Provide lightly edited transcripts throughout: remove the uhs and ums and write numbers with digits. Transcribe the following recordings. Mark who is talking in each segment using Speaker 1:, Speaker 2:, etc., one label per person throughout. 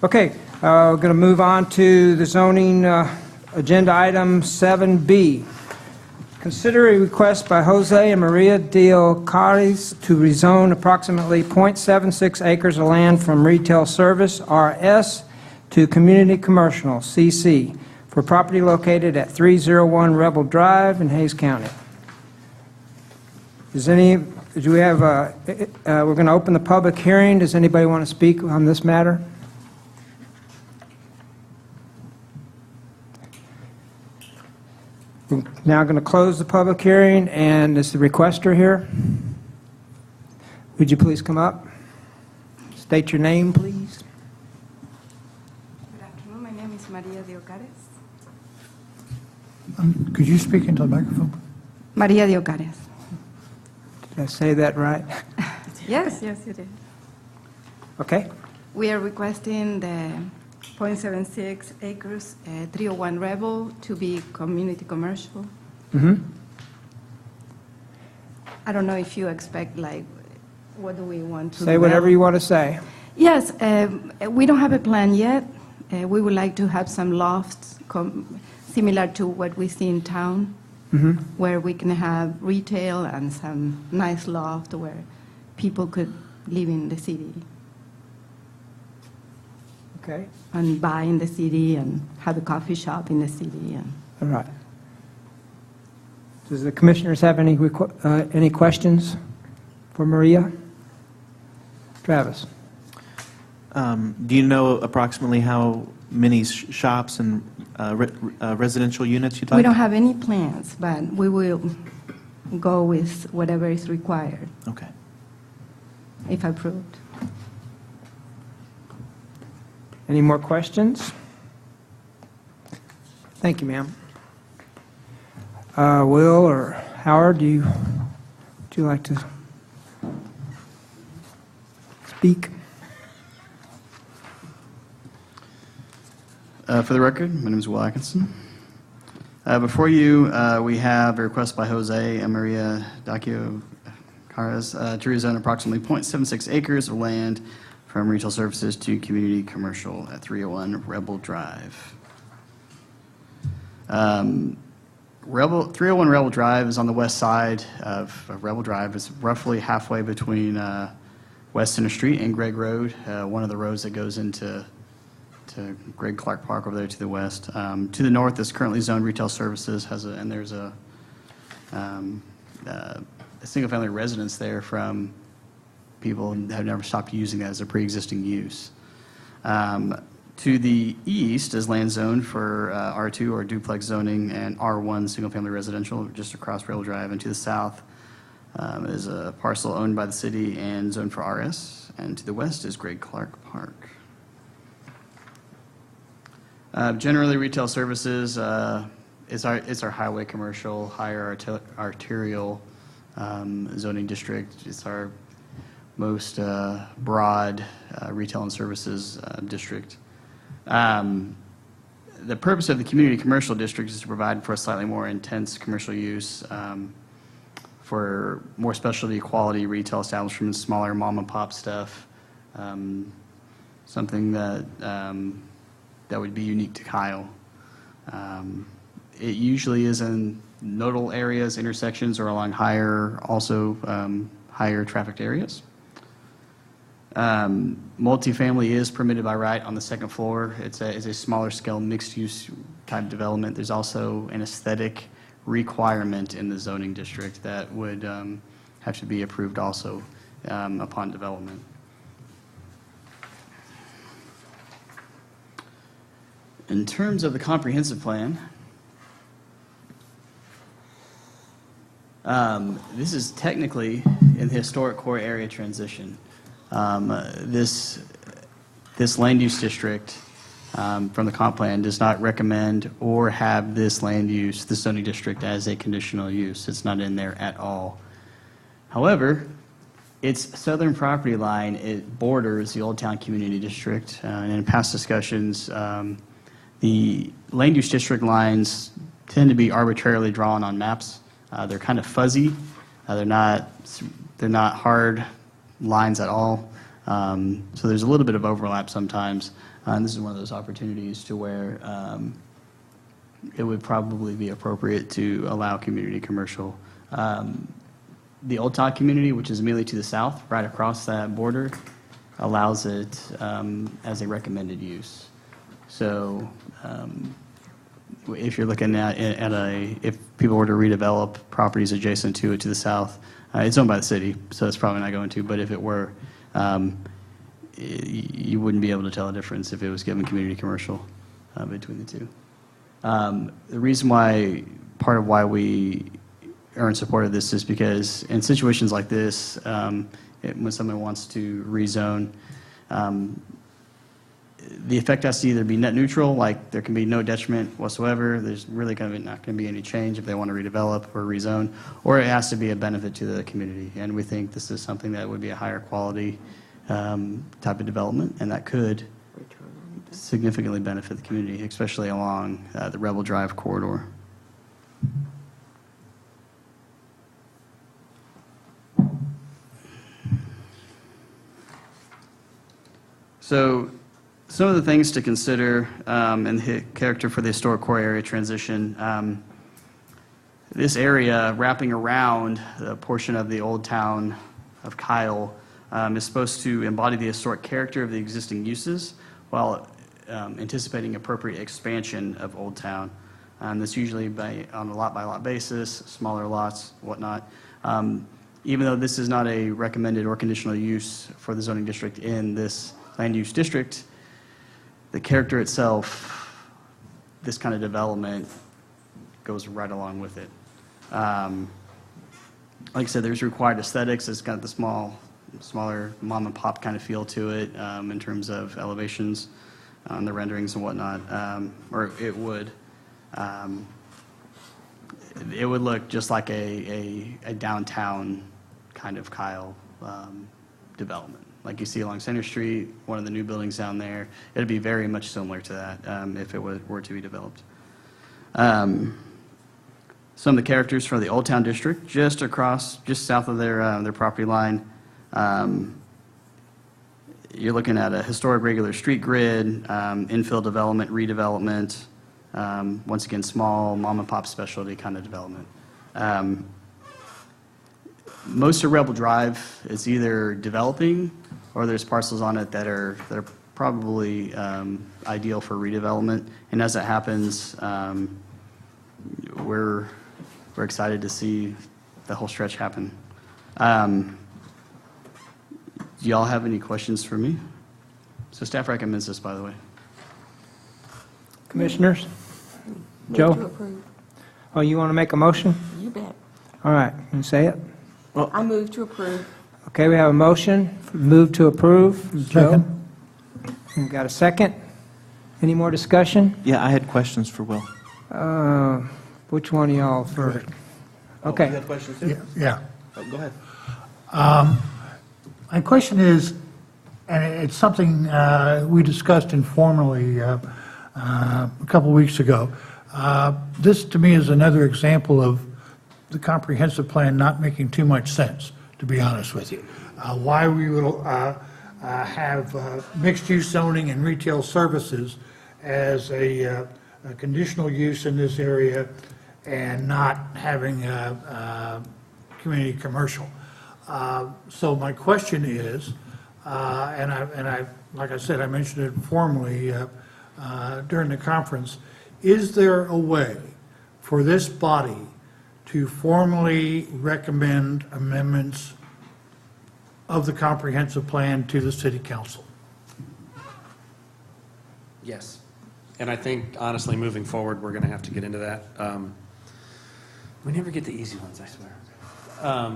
Speaker 1: Okay, we're going to move on to the zoning agenda item 7B. Consider a request by Jose and Maria Diocares to rezone approximately .76 acres of land from retail service, RS, to community commercial, CC, for property located at 301 Rebel Drive in Hays County. We're going to open the public hearing. Does anybody want to speak on this matter? We're now going to close the public hearing, and is the requester here? Would you please come up? State your name, please.
Speaker 2: Good afternoon. My name is Maria Diocares.
Speaker 3: Could you speak into the microphone?
Speaker 2: Maria Diocares.
Speaker 1: Did I say that right?
Speaker 2: Yes, yes, you did.
Speaker 1: Okay.
Speaker 2: We are requesting the .76 acres, 301 Rebel, to be community commercial.
Speaker 1: Mm-hmm.
Speaker 2: I don't know if you expect, like, what do we want to
Speaker 1: Say whatever you want to say.
Speaker 2: Yes, we don't have a plan yet. We would like to have some lofts similar to what we see in town,
Speaker 1: Mm-hmm.
Speaker 2: where we can have retail and some nice loft where people could live in the city
Speaker 1: Okay.
Speaker 2: and buy in the city and have a coffee shop in the city. And
Speaker 1: All right. Does the commissioners have any questions for Maria? Travis?
Speaker 4: Do you know approximately how many shops and residential units you'd like?
Speaker 2: we don't have any plans, but we will go with whatever is required,
Speaker 4: Okay.
Speaker 2: if approved.
Speaker 1: Any more questions? Thank you, ma'am. Will or Howard, would you like to speak?
Speaker 5: For the record, my name is Will Atkinson. Before you, we have a request by Jose and Maria Diocares to rezone approximately .76 acres of land from retail services to community commercial at 301 Rebel Drive. 301 Rebel Drive is on the west side of Rebel Drive. It's roughly halfway between West Center Street and Gregg Road, one of the roads that goes into Greg Clark Park over there to the west. To the north is currently zoned retail services, and there's a single-family residence there from people who have never stopped using that as a pre-existing use. To the east is land zoned for R2 or duplex zoning and R1 single-family residential just across Rail Drive, and to the south is a parcel owned by the city and zoned for RS, and to the west is Greg Clark Park. Generally, retail services is our highway commercial, higher arterial zoning district. It's our most broad retail and services district. The purpose of the community commercial district is to provide for a slightly more intense commercial use, for more specialty quality retail establishments, smaller mom and pop stuff, something that would be unique to Kyle. It usually is in nodal areas, intersections, or along higher traffic areas. Multifamily is permitted by right on the second floor. It's a smaller scale mixed-use type development. There's also an aesthetic requirement in the zoning district that would have to be approved also upon development. In terms of the comprehensive plan, this is technically in the historic core area transition. This land use district from the comp plan does not recommend or have this land use, this zoning district, as a conditional use. It's not in there at all. However, its southern property line, it borders the Old Town Community District, and in past discussions, the land use district lines tend to be arbitrarily drawn on maps. They're kind of fuzzy. They're not hard lines at all. So there's a little bit of overlap sometimes, and this is one of those opportunities to where it would probably be appropriate to allow community commercial. The Old Town community, which is immediately to the south, right across that border, allows it as a recommended use. So if you're looking at if people were to redevelop properties adjacent to it to the south, it's owned by the city, so it's probably not going to, but if it were, you wouldn't be able to tell a difference if it was given community commercial between the two. The reason why, part of why we are in support of this is because in situations like this, when someone wants to rezone, the effect has to either be net neutral, like there can be no detriment whatsoever, there's really not going to be any change if they want to redevelop or rezone, or it has to be a benefit to the community. And we think this is something that would be a higher quality type of development, and that could significantly benefit the community, especially along the Rebel Drive corridor. So some of the things to consider and the character for the historic core area transition. This area wrapping around the portion of the old town of Kyle is supposed to embody the historic character of the existing uses while anticipating appropriate expansion of Old Town. That's usually on a lot-by-lot basis, smaller lots, whatnot. Even though this is not a recommended or conditional use for the zoning district in this land use district, the character itself, this kind of development goes right along with it. Like I said, there's required aesthetics. It's got the smaller mom and pop kind of feel to it in terms of elevations on the renderings and whatnot, or it would. It would look just like a downtown kind of Kyle development. Like you see along Center Street, one of the new buildings down there, it'd be very much similar to that if it were to be developed. Some of the characters for the Old Town District, just south of their property line. You're looking at a historic regular street grid, infill development, redevelopment, once again, small mom and pop specialty kind of development. Most of Rebel Drive is either developing or there's parcels on it that are probably ideal for redevelopment. And as that happens, we're excited to see the whole stretch happen. Do y'all have any questions for me? So staff recommends this, by the way.
Speaker 1: Commissioners?
Speaker 6: Move
Speaker 1: Joe?
Speaker 6: to approve.
Speaker 1: Oh, you want to make a motion?
Speaker 6: You bet.
Speaker 1: All right, can you say it?
Speaker 6: I move to approve.
Speaker 1: Okay, we have a motion, move to approve. from Joe.
Speaker 3: Second.
Speaker 1: We got a second? Any more discussion?
Speaker 4: Yeah, I had questions for Will.
Speaker 1: Which one of y'all first? Okay.
Speaker 4: You have questions too?
Speaker 3: Yeah.
Speaker 4: Oh, go ahead.
Speaker 3: My question is, and it's something we discussed informally a couple weeks ago. This, to me, is another example of the comprehensive plan not making too much sense, to be honest with you. Why we will have mixed-use zoning and retail services as a conditional use in this area and not having community commercial. So my question is, and I, like I said, I mentioned it formally during the conference, is there a way for this body to formally recommend amendments of the comprehensive plan to the city council?
Speaker 7: Yes. And I think, honestly, moving forward, we're going to have to get into that. We never get the easy ones, I swear.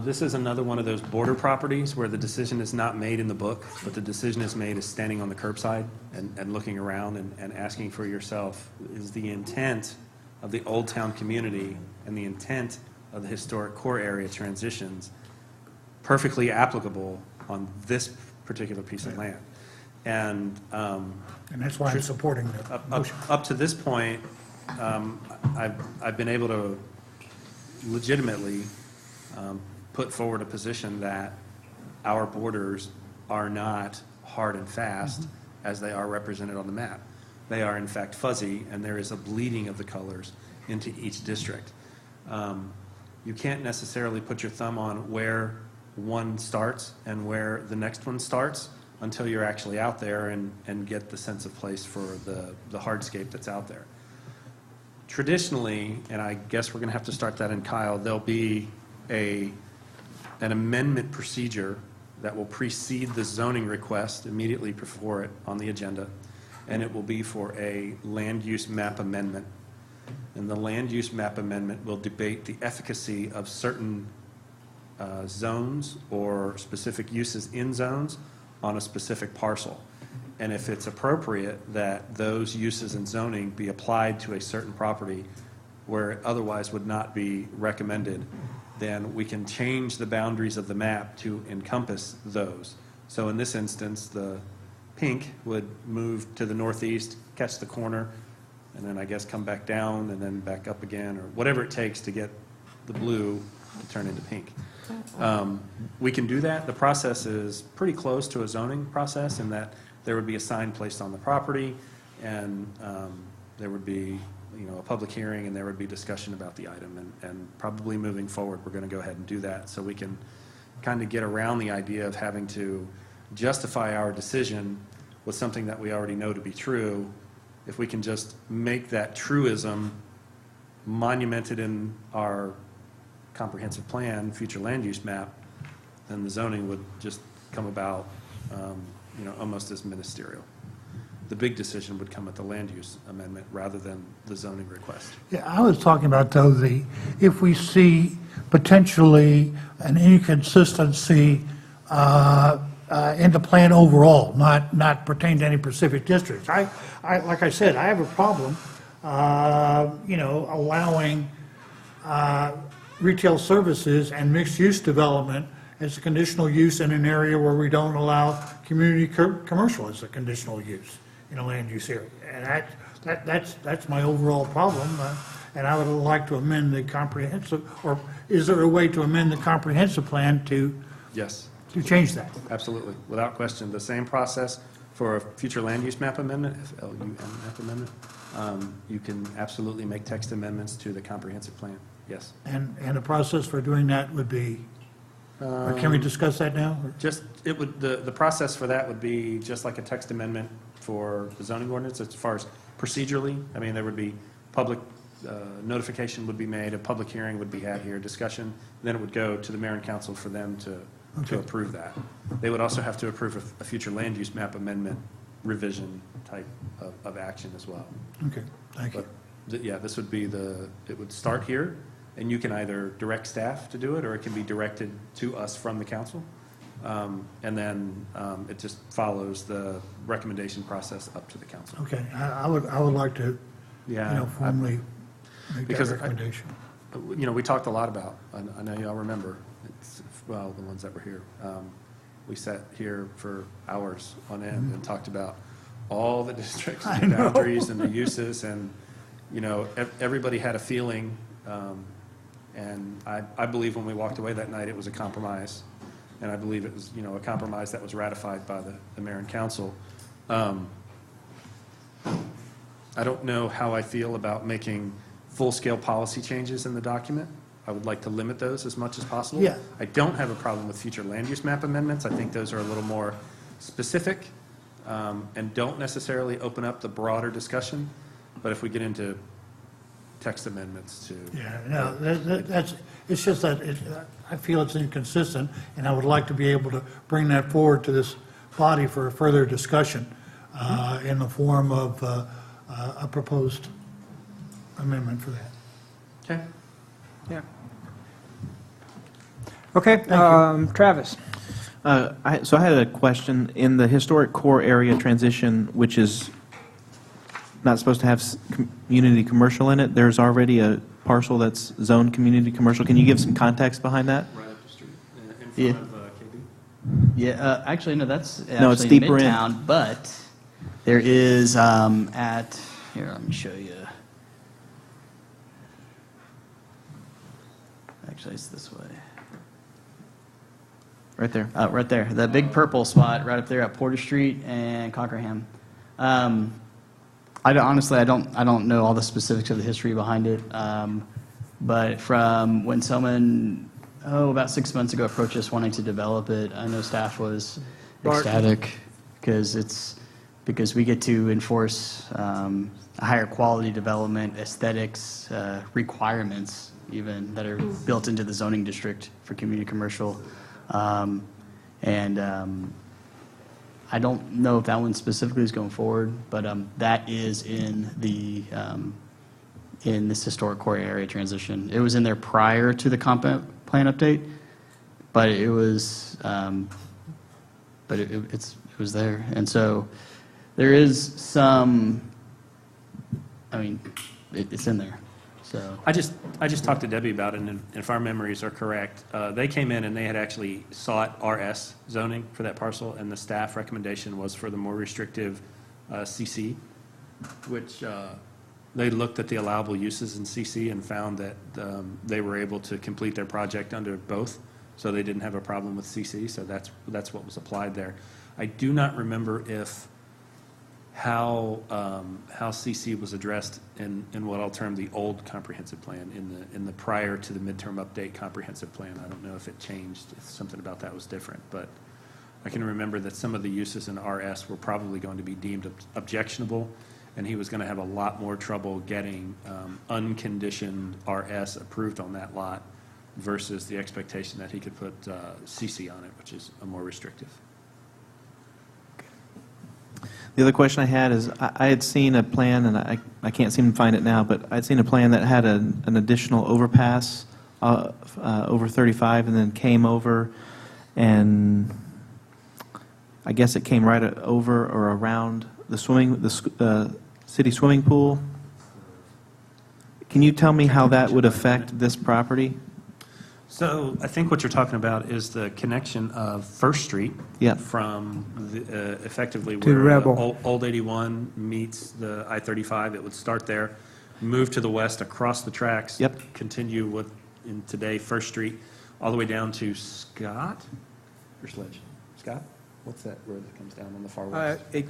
Speaker 7: This is another one of those border properties where the decision is not made in the book, but the decision is made as standing on the curbside and looking around and asking for yourself, is the intent of the Old Town community and the intent of the historic core area transitions perfectly applicable on this particular piece of land? And
Speaker 3: And that's why I'm supporting the motion.
Speaker 7: up to this point, I've been able to legitimately put forward a position that our borders are not hard and fast as they are represented on the map. They are in fact fuzzy, and there is a bleeding of the colors into each district. You can't necessarily put your thumb on where one starts and where the next one starts until you're actually out there and get the sense of place for the hardscape that's out there. Traditionally, and I guess we're going to have to start that in Kyle, there'll be an amendment procedure that will precede the zoning request immediately before it on the agenda, and it will be for a land use map amendment. And the land use map amendment will debate the efficacy of certain zones or specific uses in zones on a specific parcel. And if it's appropriate that those uses and zoning be applied to a certain property where it otherwise would not be recommended, then we can change the boundaries of the map to encompass those. So in this instance, the pink would move to the northeast, catch the corner, and then I guess come back down and then back up again, or whatever it takes to get the blue to turn into pink. We can do that. The process is pretty close to a zoning process in that there would be a sign placed on the property, and there would be, a public hearing, and there would be discussion about the item. And probably moving forward, we're going to go ahead and do that so we can kind of get around the idea of having to justify our decision with something that we already know to be true. If we can just make that truism monumented in our comprehensive plan, future land use map, then the zoning would just come about, almost as ministerial. The big decision would come at the land use amendment rather than the zoning request.
Speaker 3: Yeah, I was talking about, though, if we see potentially an inconsistency in the plan overall, not pertain to any specific districts. Like I said, I have a problem, allowing retail services and mixed-use development as a conditional use in an area where we don't allow community commercial as a conditional use in a land use area. And that's my overall problem, and I would like to amend the comprehensive, or is there a way to amend the comprehensive plan to
Speaker 7: Yes,
Speaker 3: change that?
Speaker 7: absolutely, without question. The same process for a future land use map amendment, FLUM map amendment. You can absolutely make text amendments to the comprehensive plan, yes.
Speaker 3: And the process for doing that would be, or can we discuss that now? or-
Speaker 7: The process for that would be just like a text amendment for the zoning ordinance as far as procedurally. I mean, there would be public notification would be made, a public hearing would be had here, discussion, then it would go to the mayor and council for them to approve that. They would also have to approve a future land use map amendment revision type of action as well.
Speaker 3: Okay, thank you.
Speaker 7: But, yeah, this would be it would start here, and you can either direct staff to do it, or it can be directed to us from the council. And then it just follows the recommendation process up to the council.
Speaker 3: Okay, I would like to,
Speaker 7: Yeah,
Speaker 3: formally make that
Speaker 7: because
Speaker 3: recommendation.
Speaker 7: we talked a lot about, I know y'all remember, the ones that were here. We sat here for hours on end and talked about all the districts and the boundaries and the uses, and, everybody had a feeling. And I believe when we walked away that night, it was a compromise. And I believe it was, a compromise that was ratified by the mayor and council. I don't know how I feel about making full-scale policy changes in the document. I would like to limit those as much as possible.
Speaker 3: Yeah.
Speaker 7: I don't have a problem with future land use map amendments. I think those are a little more specific and don't necessarily open up the broader discussion. But if we get into text amendments to...
Speaker 3: Yeah, no, it's just that I feel it's inconsistent, and I would like to be able to bring that forward to this body for a further discussion in the form of a proposed amendment for that.
Speaker 7: Okay.
Speaker 1: Yeah. Okay, Travis.
Speaker 4: So I had a question. In the historic core area transition, which is not supposed to have community commercial in it, there's already a parcel that's zoned community commercial. Can you give some context behind that?
Speaker 7: Right up the street, in
Speaker 5: Yeah.
Speaker 7: front of KB.
Speaker 5: Yeah, actually, no, that's
Speaker 4: No, it's
Speaker 5: actually
Speaker 4: deeper in.
Speaker 5: Midtown, but there is here, let me show you. Actually, it's this way.
Speaker 4: Right there.
Speaker 5: Right there, that big purple spot right up there at Porter Street and Cockerham. Honestly, I don't know all the specifics of the history behind it, but from when someone, about 6 months ago approached us wanting to develop it, I know staff was ecstatic because we get to enforce a higher quality development, aesthetics, requirements even that are built into the zoning district for community commercial. I don't know if that one specifically is going forward, but that is in this historic core area transition. It was in there prior to the comp plan update, but it was it was there, and so there is some. I mean, it's in there. So
Speaker 7: I just talked to Debbie about it, and if our memories are correct, they came in and they had actually sought RS zoning for that parcel, and the staff recommendation was for the more restrictive CC, which they looked at the allowable uses in CC and found that they were able to complete their project under both, so they didn't have a problem with CC, so that's what was applied there. I do not remember if how CC was addressed in what I'll term the old comprehensive plan, in the prior to the midterm update comprehensive plan. I don't know if it changed, if something about that was different, but I can remember that some of the uses in RS were probably going to be deemed objectionable, and he was going to have a lot more trouble getting unconditioned RS approved on that lot versus the expectation that he could put CC on it, which is a more restrictive.
Speaker 4: The other question I had is, I had seen a plan, and I can't seem to find it now, but I'd seen a plan that had an additional overpass over 35 and then came over, and I guess it came right over or around the city swimming pool. Can you tell me how that would affect this property?
Speaker 7: So I think what you're talking about is the connection of First Street
Speaker 4: Yep.
Speaker 7: from effectively
Speaker 1: To
Speaker 7: where
Speaker 1: Rebel.
Speaker 7: Old 81 meets the I-35. It would start there, move to the west across the tracks.
Speaker 4: Yep.
Speaker 7: Continue in today First Street, all the way down to Scott or Sledge? Scott? What's that road that comes down on the far west?
Speaker 1: I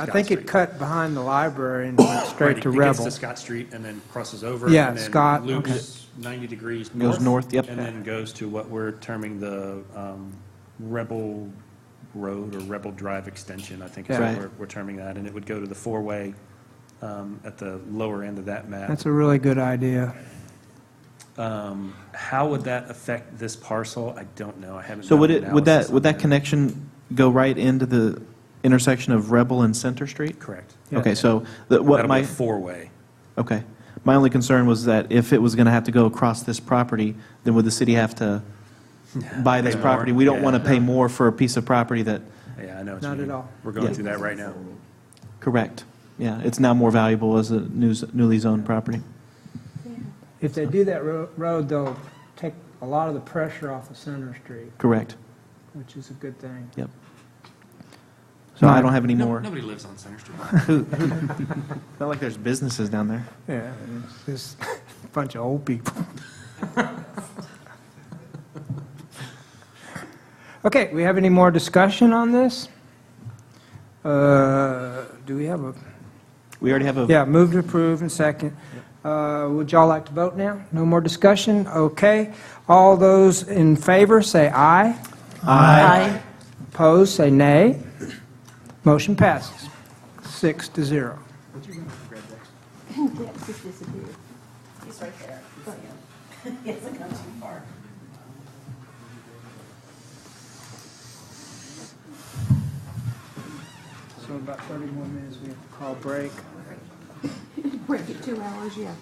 Speaker 7: Scott
Speaker 1: think
Speaker 7: Street.
Speaker 1: it cut behind the library and went straight
Speaker 7: Right,
Speaker 1: to
Speaker 7: it
Speaker 1: Rebel.
Speaker 7: gets to Scott Street and then crosses over.
Speaker 1: Yeah,
Speaker 7: and then
Speaker 1: Scott,
Speaker 7: loops
Speaker 1: okay.
Speaker 7: 90 degrees
Speaker 4: Goes north, yep.
Speaker 7: And then goes to what we're terming the Rebel Road or Rebel Drive extension, I think is
Speaker 1: Yeah.
Speaker 7: what we're terming that. And it would go to the four-way at the lower end of that map.
Speaker 1: That's a really good idea.
Speaker 7: How would that affect this parcel? I don't know. I haven't.
Speaker 4: So
Speaker 7: done an
Speaker 4: would
Speaker 7: analysis on
Speaker 4: that connection go right into the intersection of Rebel and Center Street?
Speaker 7: Correct.
Speaker 4: Okay, so
Speaker 7: That'll be
Speaker 4: my
Speaker 7: a four-way.
Speaker 4: okay, my only concern was that if it was going to have to go across this property, then would the city have to buy this
Speaker 7: Pay more,
Speaker 4: property? We don't
Speaker 7: yeah.
Speaker 4: want to pay more for a piece of property that.
Speaker 7: Yeah, I know what you
Speaker 1: Not
Speaker 7: mean.
Speaker 1: at all.
Speaker 7: We're going
Speaker 4: Yeah.
Speaker 7: through that right now.
Speaker 4: Correct. Yeah, it's now more valuable as a newly zoned property.
Speaker 1: If they do that road, they'll take a lot of the pressure off of Center Street,
Speaker 4: Correct.
Speaker 1: which is a good thing.
Speaker 4: Yep. So I don't have any more.
Speaker 7: Nobody lives on Center Street.
Speaker 4: Not like there's businesses down there.
Speaker 1: Yeah, it's just a bunch of old people. Okay, we have any more discussion on this? Do we have a,
Speaker 4: We already have a.
Speaker 1: yeah, move to approve and second. Would y'all like to vote now? No more discussion? Okay. All those in favor, say aye.
Speaker 6: Aye.
Speaker 1: Opposed, say nay. Motion passes, 6-0.
Speaker 6: Dex just disappeared. He's right there. He hasn't gone too far.
Speaker 1: So about 30 more minutes, we have to call break.
Speaker 6: Break it 2 hours, yeah.